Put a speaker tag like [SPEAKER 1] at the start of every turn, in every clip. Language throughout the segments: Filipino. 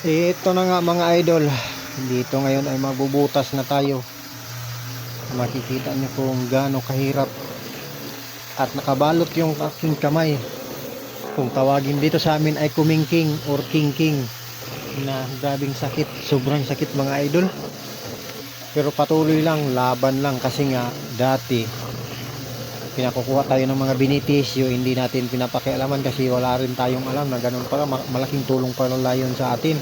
[SPEAKER 1] Ito na nga mga idol. Dito ngayon ay mabubutas na tayo. Makikita niyo kung gaano kahirap. At nakabalot yung aking kamay. Kung tawagin dito sa amin ay kumingking or kingking. Na grabing sakit. Sobrang sakit mga idol. Pero patuloy lang, laban lang. Kasi nga dati pinakukuha tayo ng mga benepisyo, hindi natin pinapakialaman kasi wala rin tayong alam na ganun pala, malaking tulong pala yun sa atin.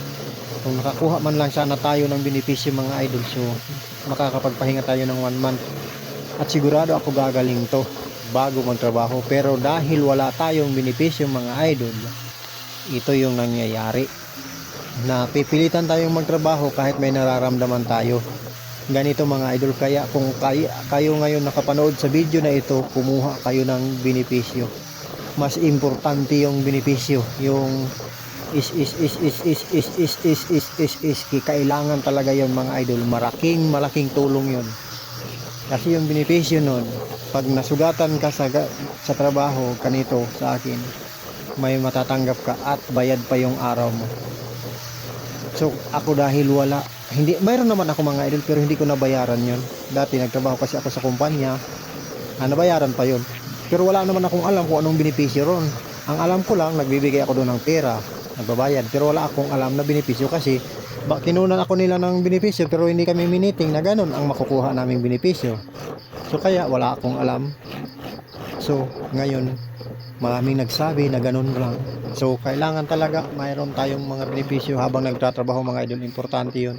[SPEAKER 1] Kung nakakuha man lang sana tayo ng benepisyo mga idol, so makakapagpahinga tayo ng 1 month at sigurado ako gagaling to bago magtrabaho. Pero dahil wala tayong benepisyo mga idol, ito yung nangyayari na pipilitan tayong magtrabaho kahit may nararamdaman tayo. Ganito mga idol, kaya kung kayo ngayon nakapanood sa video na ito, kumuha kayo ng benepisyo. Mas importante yung benepisyo, yung kailangan talaga yon mga idol. Malaking tulong yon. Kasi yung benepisyo nun, pag nasugatan ka sa trabaho, kanito sa akin, may matatanggap ka at bayad pa yung araw mo. So ako dahil mayroon naman ako mga idol, pero hindi ko nabayaran yon. Dati nagtrabaho kasi ako sa kumpanya, nabayaran pa yon. Pero wala naman akong alam kung anong benepisyo ron. Ang alam ko lang, nagbibigay ako doon ng pera, nagbabayad, pero wala akong alam na benepisyo kasi kinunan ako nila ng benepisyo pero hindi kami miniting na ganun ang makukuha naming benepisyo. So kaya wala akong alam. So ngayon maraming nagsabi na ganun lang. So kailangan talaga mayroon tayong mga benepisyo habang nagtatrabaho mga idol. Importante yun.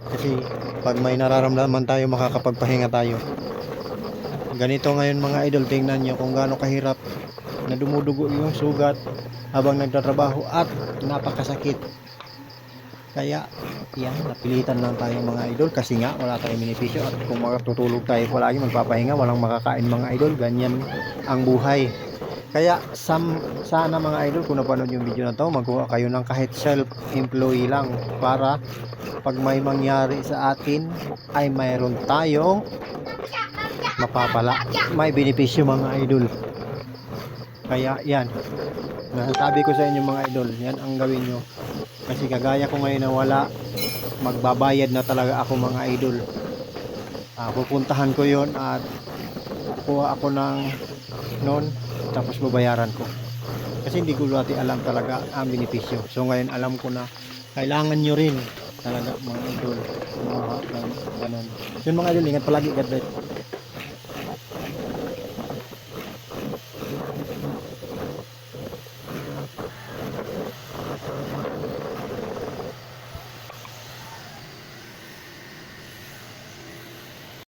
[SPEAKER 1] Kasi pag may nararamdaman tayo, makakapagpahinga tayo. Ganito ngayon mga idol, tingnan nyo kung gaano kahirap na dumudugo yung sugat habang nagtatrabaho at napakasakit. Kaya yan, napilitan lang tayo mga idol kasi nga wala tayong benepisyo. At kung matutulog tayo palagi, magpapahinga, walang makakain mga idol. Ganyan ang buhay. Kaya sana mga idol, kung napanood yung video na to, magkuha kayo ng kahit self-employee lang para pag may mangyari sa atin ay mayroon tayong mapapala, may benepisyo mga idol. Kaya yan, nasasabi ko sa inyo mga idol, yan ang gawin nyo. Kasi kagaya ko ngayon na wala, magbabayad na talaga ako mga idol. Pupuntahan ko yon at kuha ako ng noon, tapos babayaran ko. Kasi hindi ko dati alam talaga ang benepisyo. So ngayon alam ko na kailangan nyo rin talaga mga idol. Ganun. Yun mga idol, ingat palagi. God bless.